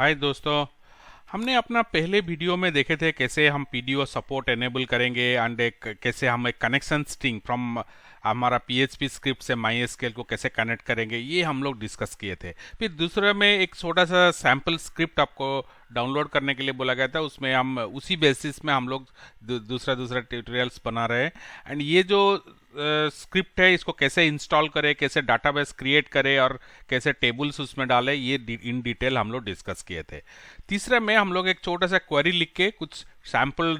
हाय दोस्तों। हमने अपना पहले वीडियो में देखे थे कैसे हम पीडीओ सपोर्ट एनेबल करेंगे एंड कैसे हम एक कनेक्शन स्ट्रिंग फ्रॉम हमारा पीएचपी स्क्रिप्ट से माईएसक्यूएल को कैसे कनेक्ट करेंगे, ये हम लोग डिस्कस किए थे। फिर दूसरे में एक छोटा सा सैम्पल स्क्रिप्ट आपको डाउनलोड करने के लिए बोला गया था, उसमें हम उसी बेसिस में हम लोग दूसरा ट्यूटोरियल्स बना रहे हैं। एंड ये जो स्क्रिप्ट है इसको कैसे इंस्टॉल करें, कैसे डाटाबेस क्रिएट करें और कैसे टेबल्स उसमें डालें, ये इन डिटेल हम लोग डिस्कस किए थे। तीसरे में हम लोग एक छोटा सा क्वेरी लिख के कुछ सैम्पल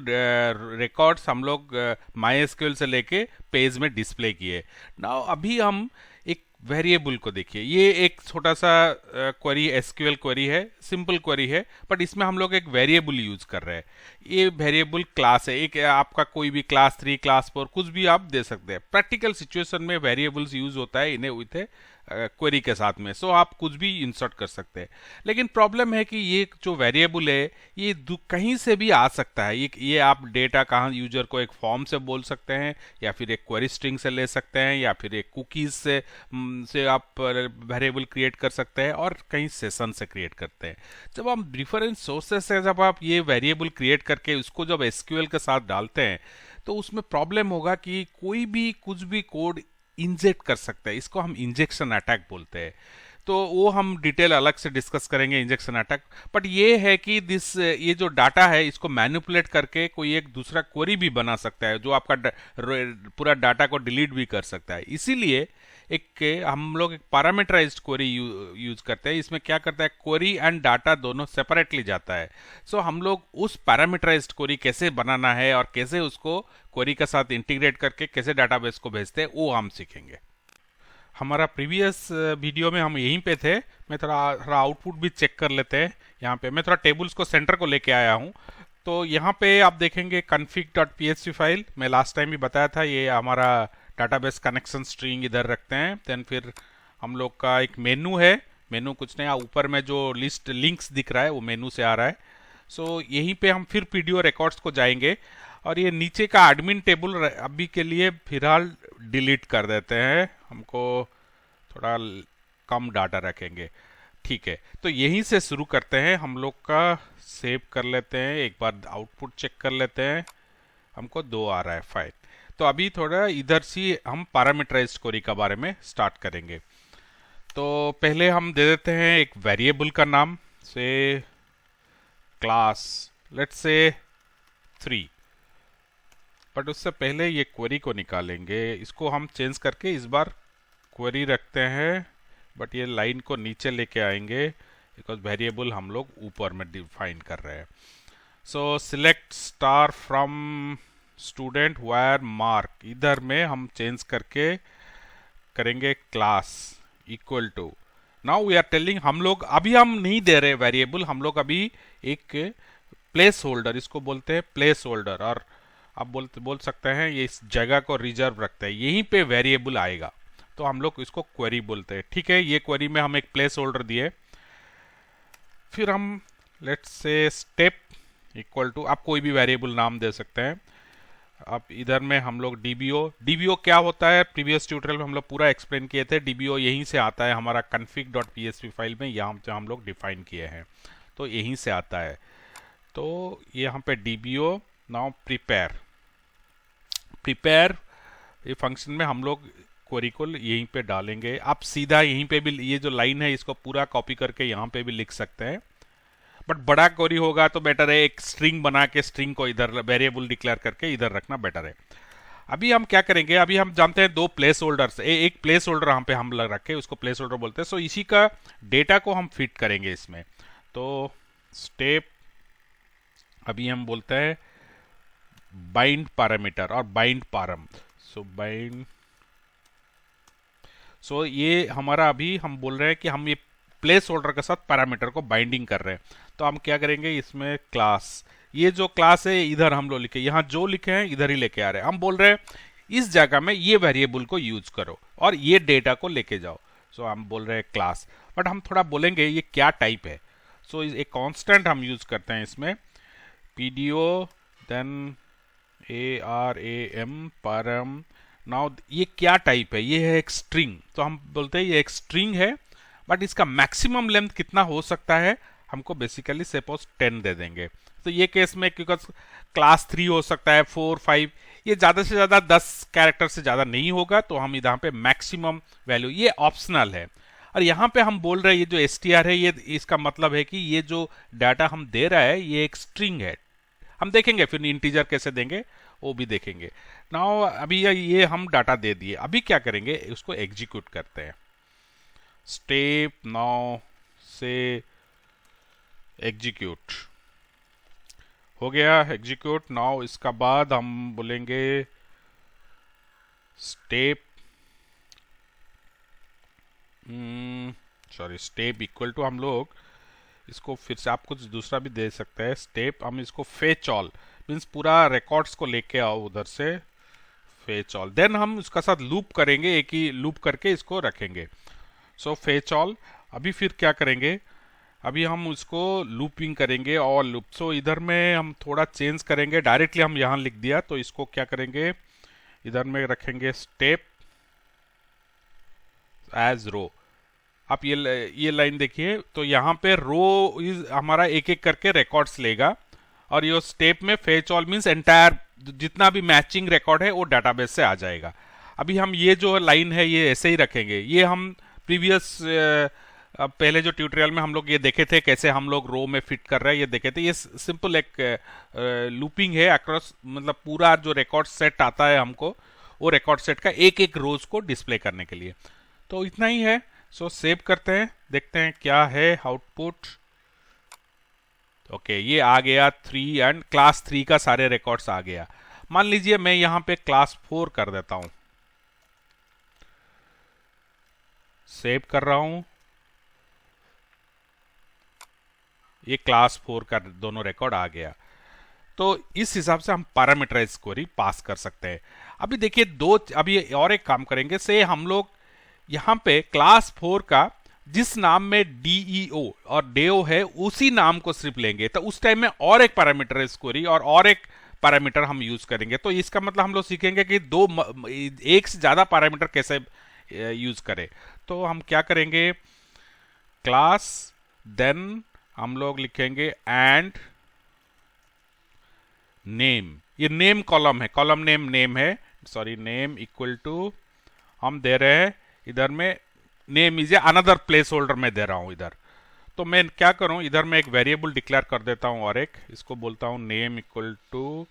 रिकॉर्ड्स हम लोग माईएसक्यूएल से लेके पेज में डिस्प्ले किए। नाउ अभी हम एक वेरिएबल को देखिए। ये एक छोटा सा क्वेरी एसक्यूएल क्वेरी है, सिंपल क्वेरी है, बट इसमें हम लोग एक वेरिएबल यूज कर रहे हैं। ये वेरिएबल क्लास है, एक आपका कोई भी क्लास 3 क्लास 4 कुछ भी आप दे सकते हैं। प्रैक्टिकल सिचुएशन में वेरिएबल्स यूज होता है इन्हें विथ क्वेरी के साथ में, सो आप कुछ भी इंसर्ट कर सकते हैं। लेकिन प्रॉब्लम है कि ये जो वेरिएबल है ये कहीं से भी आ सकता है। ये आप डेटा कहाँ यूजर को एक फॉर्म से बोल सकते हैं, या फिर एक क्वेरी स्ट्रिंग से ले सकते हैं, या फिर एक कुकीज से आप वेरिएबल क्रिएट कर सकते हैं, और कहीं सेशन से क्रिएट करते हैं। जब हम डिफरेंट सोर्सेस से जब आप ये वेरिएबल क्रिएट करके उसको जब एसक्यूएल के साथ डालते हैं तो उसमें प्रॉब्लम होगा कि कोई भी कुछ भी कोड इंजेक्ट कर सकता है। इसको हम इंजेक्शन अटैक बोलते हैं, तो वो हम डिटेल अलग से डिस्कस करेंगे इंजेक्शन अटैक। बट ये है कि ये जो डाटा है इसको मैनिपुलेट करके कोई एक दूसरा क्वेरी भी बना सकता है, जो आपका पूरा डाटा को डिलीट भी कर सकता है। इसीलिए हम लोग एक पैरामीटराइज्ड क्वेरी यूज करते हैं। इसमें क्या करता है, क्वेरी एंड डाटा दोनों सेपरेटली जाता है। सो हम लोग उस पैरामीटराइज्ड क्वेरी कैसे बनाना है और कैसे उसको क्वेरी के साथ इंटीग्रेट करके कैसे डाटाबेस को भेजते हैं, वो हम सीखेंगे। हमारा प्रीवियस वीडियो में हम यहीं पे थे। मैं थोड़ा आउटपुट भी चेक कर लेते हैं। यहाँ पे मैं थोड़ा टेबल्स को सेंटर को लेके आया हूँ। तो यहाँ पे आप देखेंगे config.php फाइल, मैं लास्ट टाइम भी बताया था, ये हमारा डाटाबेस कनेक्शन स्ट्रिंग इधर रखते हैं। देन फिर हम लोग का एक मेनू है। मेनू कुछ नहीं, ऊपर में जो लिस्ट लिंक्स दिख रहा है वो मेनू से आ रहा है। सो यहीं पे हम फिर पीडीओ रिकॉर्ड्स को जाएंगे, और ये नीचे का एडमिन टेबल अभी के लिए फिलहाल डिलीट कर देते हैं। हमको थोड़ा कम डाटा रखेंगे, ठीक है। तो यहीं से शुरू करते हैं। हम लोग का सेव कर लेते हैं, एक बार आउटपुट चेक कर लेते हैं। हमको 2 आ रहा है फाइल। तो अभी थोड़ा इधर से हम पैरामीटराइज्ड क्वेरी का बारे में स्टार्ट करेंगे। तो पहले हम दे देते हैं एक वेरिएबल का नाम, से क्लास लेट्स से 3। बट उससे पहले ये क्वेरी को निकालेंगे। इसको हम चेंज करके इस बार क्वेरी रखते हैं, बट ये लाइन को नीचे लेके आएंगे बिकॉज वेरिएबल हम लोग ऊपर में डिफाइन कर रहे हैं। So select star from student where mark, इधर में हम चेंज करके करेंगे class equal to. Now we are telling, हम लोग अभी हम नहीं दे रहे वेरिएबल, हम लोग अभी एक प्लेस होल्डर, इसको बोलते हैं प्लेस होल्डर, और आप बोल सकते हैं ये इस जगह को रिजर्व रखते हैं, यहीं पे वेरिएबल आएगा। तो हम लोग इसको क्वेरी बोलते हैं, ठीक है। ये क्वेरी में हम एक प्लेस होल्डर दिए। फिर हम let's say step equal to, आप कोई भी वेरिएबल नाम दे सकते हैं। अब इधर में हम लोग डीबीओ क्या होता है, प्रीवियस ट्यूटोरियल में हम लोग पूरा एक्सप्लेन किए थे। डीबीओ यहीं से आता है हमारा config.php फाइल में, यहाँ पे हम लोग डिफाइन किए हैं, तो यहीं से आता है। तो यहाँ पे डीबीओ नाउ प्रिपेयर ये फंक्शन में हम लोग क्वेरी को यहीं पे डालेंगे। आप सीधा यहीं पे भी ये जो लाइन है इसको पूरा कॉपी करके यहाँ पे भी लिख सकते हैं, बट बड़ा क्वेरी होगा तो बेटर है एक स्ट्रिंग बना के स्ट्रिंग को इधर वेरिएबल डिक्लेयर करके इधर रखना बेटर है। अभी हम क्या करेंगे, अभी हम जानते हैं 2 प्लेस होल्डर्स, एक प्लेस होल्डर यहाँ पे हम रखे, उसको प्लेस होल्डर बोलते हैं। सो इसी का डेटा को हम फिट करेंगे इसमें। तो स्टेप अभी हम बोलते हैं बाइंड पैरामीटर और बाइंड पारम। सो ये हमारा अभी हम बोल रहे हैं कि हम ये प्लेस होल्डर के साथ पैरामीटर को बाइंडिंग कर रहे हैं। तो हम क्या करेंगे, इसमें क्लास, ये जो क्लास है इधर हम लोग लिखे, यहाँ जो लिखे हैं इधर ही लेके आ रहे हैं। हम बोल रहे हैं इस जगह में ये वेरिएबल को यूज करो और ये डेटा को लेके जाओ। सो हम बोल रहे हैं क्लास, बट हम थोड़ा बोलेंगे ये क्या टाइप है। सो एक कांस्टेंट हम यूज करते हैं इसमें, पीडीओ देन ARAM पारम। नाउ ये क्या टाइप है, ये है एक स्ट्रिंग। तो हम बोलते हैं ये एक स्ट्रिंग है, बट इसका मैक्सिमम लेंथ कितना हो सकता है हमको बेसिकली सपोज 10 दे देंगे। तो ये केस में क्योंकि क्लास 3 हो सकता है, 4, 5, ये ज़्यादा से ज़्यादा 10 कैरेक्टर से ज़्यादा नहीं होगा, तो हम यहाँ पे मैक्सिमम वैल्यू, ये ऑप्शनल है। और यहाँ पे हम बोल रहे हैं ये जो str है, ये इसका मतलब है कि ये जो डाटा हम दे रहा है ये एक स्ट्रिंग है। हम देखेंगे फिर इंटीजर कैसे देंगे वो भी देखेंगे। नाउ अभी ये हम डाटा दे दिए, अभी क्या करेंगे, उसको एग्जीक्यूट करते हैं। स्टेप नाउ से एग्जीक्यूट हो गया, एग्जीक्यूट। नाउ इसका बाद हम बोलेंगे step, sorry, step equal to, हम लोग इसको फिर से आप कुछ दूसरा भी दे सकते हैं। स्टेप हम इसको फेच ऑल, मीन्स पूरा रिकॉर्ड्स को लेके आओ उधर से, फेच ऑल। देन हम उसका साथ लूप करेंगे, एक ही लूप करके इसको रखेंगे। सो फेच ऑल। अभी फिर क्या करेंगे, अभी हम उसको लूपिंग करेंगे और लूप। सो इधर में हम थोड़ा चेंज करेंगे, डायरेक्टली हम यहाँ लिख दिया तो इसको क्या करेंगे, इधर में रखेंगे स्टेप एज रो। आप ये लाइन देखिए, तो यहाँ पे रो इज हमारा एक एक करके रिकॉर्ड्स लेगा, और ये स्टेप में फेच ऑल मीन्स एंटायर जितना भी मैचिंग रिकॉर्ड है वो डाटाबेस से आ जाएगा। अभी हम ये जो लाइन है ये ऐसे ही रखेंगे। ये हम प्रीवियस पहले जो ट्यूटोरियल में हम लोग ये देखे थे कैसे हम लोग रो में फिट कर रहे हैं, ये देखे थे। ये सिंपल एक लूपिंग है अक्रॉस, मतलब पूरा जो रिकॉर्ड सेट आता है हमको, वो रिकॉर्ड सेट का एक एक रोज को डिस्प्ले करने के लिए। तो इतना ही है। सो सेव करते हैं, देखते हैं क्या है आउटपुट। ओके, ये आ गया 3 एंड क्लास 3 का सारे रिकॉर्ड्स आ गया। मान लीजिए मैं यहां पे क्लास 4 कर देता हूं, सेव कर रहा हूं, ये क्लास 4 का दोनों रिकॉर्ड आ गया। तो इस हिसाब से हम पैरामीटराइज क्वेरी पास कर सकते हैं। अभी देखिए अभी और एक काम करेंगे, से हम लोग यहां पे क्लास 4 का जिस नाम में DEO और DEO है उसी नाम को सिर्फ लेंगे, तो उस टाइम में और एक पैरामीटराइज क्वेरी और एक पैरामीटर हम यूज करेंगे। तो इसका मतलब हम लोग सीखेंगे कि एक से ज्यादा पैरामीटर कैसे यूज करें। तो हम क्या करेंगे, क्लास, देन हम लोग लिखेंगे एंड नेम। ये नेम कॉलम है, कॉलम नेम नेम है, सॉरी, नेम इक्वल टू हम दे रहे हैं इधर में name is another place holder में दे रहा हूं इधर। तो मैं क्या करूं, इधर मैं एक वेरिएबल डिक्लेयर कर देता हूं और एक इसको बोलता हूं नेम इक्वल टू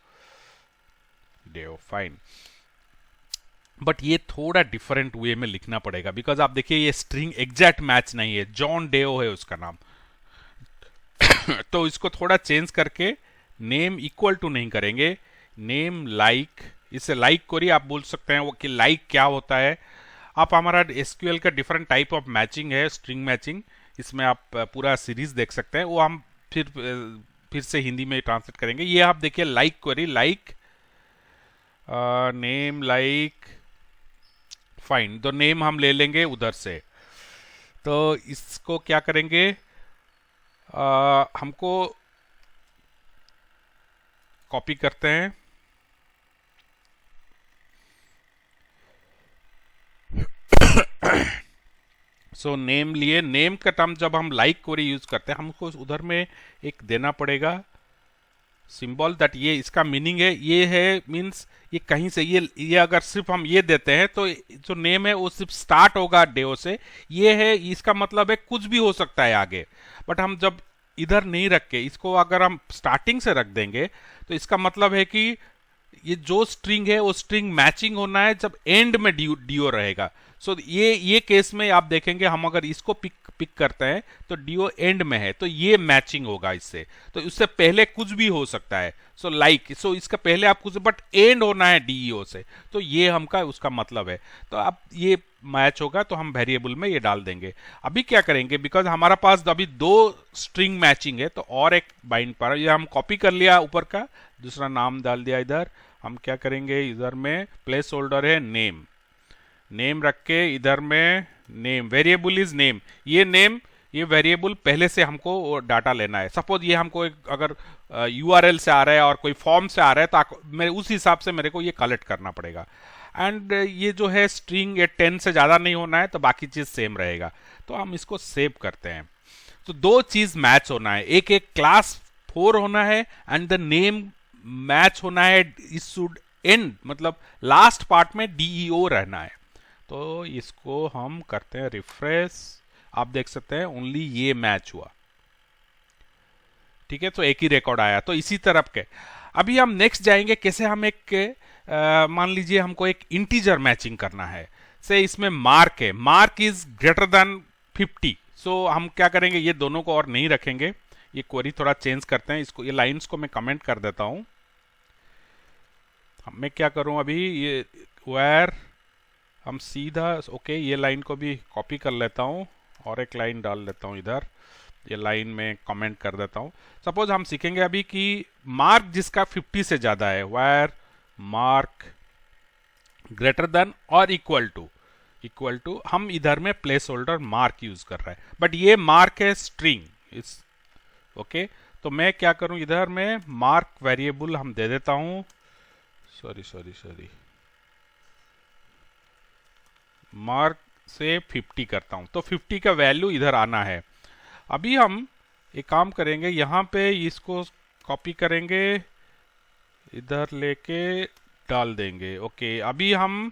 डेओ। फाइन, बट ये थोड़ा डिफरेंट वे में लिखना पड़ेगा, बिकॉज आप देखिए ये स्ट्रिंग एग्जैक्ट मैच नहीं है, जॉन डेओ है उसका नाम। तो इसको थोड़ा चेंज करके नेम इक्वल टू नहीं करेंगे, नेम लाइक। इसे लाइक क्वेरी आप बोल सकते हैं, वो कि लाइक क्या होता है। आप हमारा SQL का डिफरेंट टाइप ऑफ मैचिंग है, स्ट्रिंग मैचिंग, इसमें आप पूरा सीरीज देख सकते हैं, वो हम फिर से हिंदी में ट्रांसलेट करेंगे। ये आप देखिए like query, like name like, fine. तो नेम हम ले लेंगे उधर से। तो इसको क्या करेंगे, हमको कॉपी करते हैं, सो नेम लिए। नेम का टर्म जब हम लाइक क्वेरी यूज करते हैं, हमको उधर में एक देना पड़ेगा सिंबल, दैट ये इसका मीनिंग है, ये है मींस ये कहीं से ये अगर सिर्फ हम ये देते हैं तो जो नेम है वो सिर्फ स्टार्ट होगा डेओ से, ये है, इसका मतलब है कुछ भी हो सकता है आगे। बट हम जब इधर नहीं रख के इसको अगर हम स्टार्टिंग से रख देंगे तो इसका मतलब है कि ये जो स्ट्रिंग है वो स्ट्रिंग मैचिंग होना है जब एंड में डीओ रहेगा। सो ये केस में आप देखेंगे हम अगर इसको पिक करते हैं तो डीओ एंड में है, तो ये मैचिंग होगा इससे। तो उससे पहले कुछ भी हो सकता है, सो लाइक, सो इसका पहले आप कुछ, बट एंड होना है डीईओ से, तो ये हमका उसका मतलब है। तो अब ये मैच होगा तो हम वेरिएबल में ये डाल देंगे। अभी क्या करेंगे, बिकॉज हमारा पास अभी 2 स्ट्रिंग मैचिंग है, तो और एक बाइंड पर ये हम कॉपी कर लिया, ऊपर का दूसरा नाम डाल दिया इधर। हम क्या करेंगे, इधर में प्लेस होल्डर है नेम, नेम रख के इधर में नेम, वेरिएबल इज नेम। ये नेम, ये वेरिएबल पहले से हमको डाटा लेना है। सपोज ये हमको अगर URL से आ रहा है और कोई फॉर्म से आ रहा है तो मेरे उस हिसाब से मेरे को ये कलेक्ट करना पड़ेगा। एंड ये जो है स्ट्रिंग 10 से ज़्यादा नहीं होना है, तो बाकी चीज़ सेम रहेगा। तो हम इसको सेव करते हैं। तो दो चीज मैच होना है, एक एक क्लास 4 होना है एंड द नेम मैच होना है, इट शुड एंड मतलब लास्ट पार्ट में DEO रहना है। तो इसको हम करते हैं रिफ्रेश, आप देख सकते हैं ओनली ये मैच हुआ, ठीक है, तो एक ही रिकॉर्ड आया। तो इसी तरह के अभी हम नेक्स्ट जाएंगे कैसे हम एक मान लीजिए हमको एक इंटीजर मैचिंग करना है, से इसमें मार्क है, मार्क इज ग्रेटर देन 50। सो हम क्या करेंगे, ये दोनों को और नहीं रखेंगे, ये क्वेरी थोड़ा चेंज करते हैं, इसको ये लाइंस को मैं कमेंट कर देता हूं। मैं क्या करूं अभी, ये वेयर हम सीधा ओके ये लाइन को भी कॉपी कर लेता हूं और एक लाइन डाल लेता हूं इधर, ये लाइन में कमेंट कर देता हूं। सपोज हम सीखेंगे अभी कि मार्क जिसका 50 से ज्यादा है, वेयर मार्क ग्रेटर देन और इक्वल टू हम इधर में प्लेस होल्डर मार्क यूज कर रहा है, बट ये मार्क है स्ट्रिंग इस ओके। तो मैं क्या करूं, इधर में मार्क वेरिएबल हम दे देता हूं, सॉरी मार्क से 50 करता हूं, तो 50 का वैल्यू इधर आना है। अभी हम एक काम करेंगे, यहां पे इसको कॉपी करेंगे, इधर लेके डाल देंगे ओके। अभी हम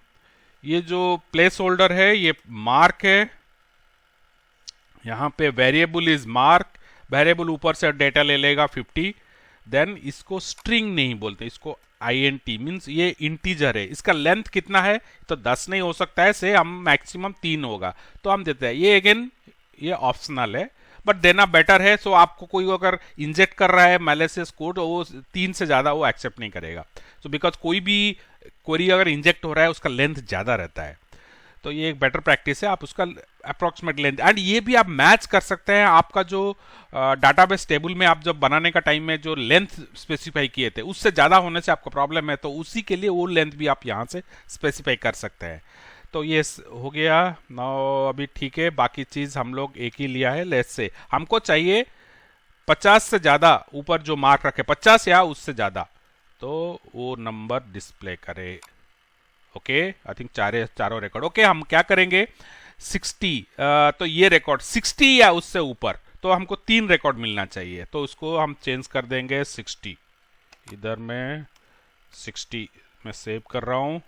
ये जो प्लेस होल्डर है ये मार्क है, यहां पे वेरिएबल इज मार्क, वेरिएबल ऊपर से डेटा ले लेगा 50, देन इसको स्ट्रिंग नहीं बोलते, इसको INT मीन्स ये इंटीजर है, इसका लेंथ कितना है, तो 10 नहीं हो सकता है, से हम मैक्सिमम 3 होगा, तो हम देते हैं। ये अगेन ये ऑप्शनल है बट देना बेटर है। सो आपको कोई अगर इंजेक्ट कर रहा है मैलिशियस कोड, वो 3 से ज्यादा वो एक्सेप्ट नहीं करेगा। सो बिकॉज कोई भी क्वेरी अगर इंजेक्ट हो रहा है उसका लेंथ ज्यादा रहता है, तो ये एक बेटर प्रैक्टिस है, आप उसका अप्रोक्सीमेट लेंथ, एंड ये भी आप मैच कर सकते हैं आपका जो डाटाबेस टेबल में आप जब बनाने का टाइम में जो लेंथ स्पेसिफाई किए थे उससे ज्यादा होने से आपको प्रॉब्लम है, तो उसी के लिए वो लेंथ भी आप यहां से स्पेसिफाई कर सकते हैं। तो ये हो गया नाउ, अभी ठीक है, बाकी चीज हम लोग एक ही लिया है। लेट्स से हमको चाहिए 50 से ज्यादा ऊपर जो मार्क रखे, 50 या उससे ज्यादा, तो वो नंबर डिस्प्ले करे ओके। आई थिंक चारों रिकॉर्ड ओके। हम क्या करेंगे 60, तो ये रिकॉर्ड 60 या उससे ऊपर, तो हमको 3 रिकॉर्ड मिलना चाहिए, तो उसको हम चेंज कर देंगे 60, इधर में 60 मैं सेव कर रहा हूं,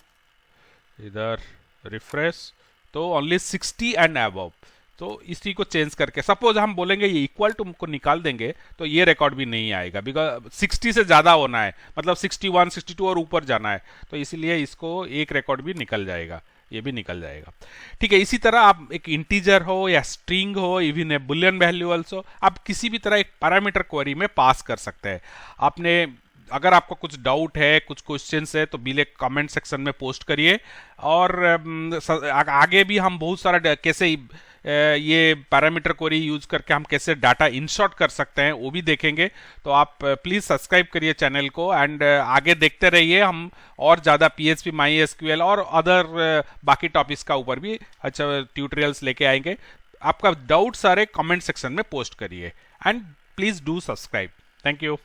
इधर रिफ्रेश, तो ओनली 60 एंड अबव, तो इसी को चेंज करके सपोज हम बोलेंगे ये इक्वल टू को निकाल देंगे, तो ये रिकॉर्ड भी नहीं आएगा, बिकॉज 60 से ज्यादा होना है, मतलब 61 62 और ऊपर जाना है, तो इसीलिए इसको एक रिकॉर्ड भी निकल जाएगा, ये भी निकल जाएगा, ठीक है। इसी तरह आप एक इंटीजर हो या स्ट्रिंग हो, even a Boolean value also, आप किसी भी तरह एक पैरामीटर क्वेरी में पास कर सकते हैं। आपने अगर आपको कुछ डाउट है, कुछ क्वेश्चंस है, तो बिले कमेंट सेक्शन में पोस्ट करिए, और आगे भी हम बहुत सारा कैसे ये पैरामीटर क्वेरी यूज करके हम कैसे डाटा इंसर्ट कर सकते हैं वो भी देखेंगे। तो आप प्लीज सब्सक्राइब करिए चैनल को, एंड आगे देखते रहिए, हम और ज्यादा PHP MySQL और अदर बाकी टॉपिक्स का ऊपर भी अच्छा ट्यूटोरियल्स लेके आएंगे। आपका डाउट सारे कमेंट सेक्शन में पोस्ट करिए, and please do subscribe. Thank you.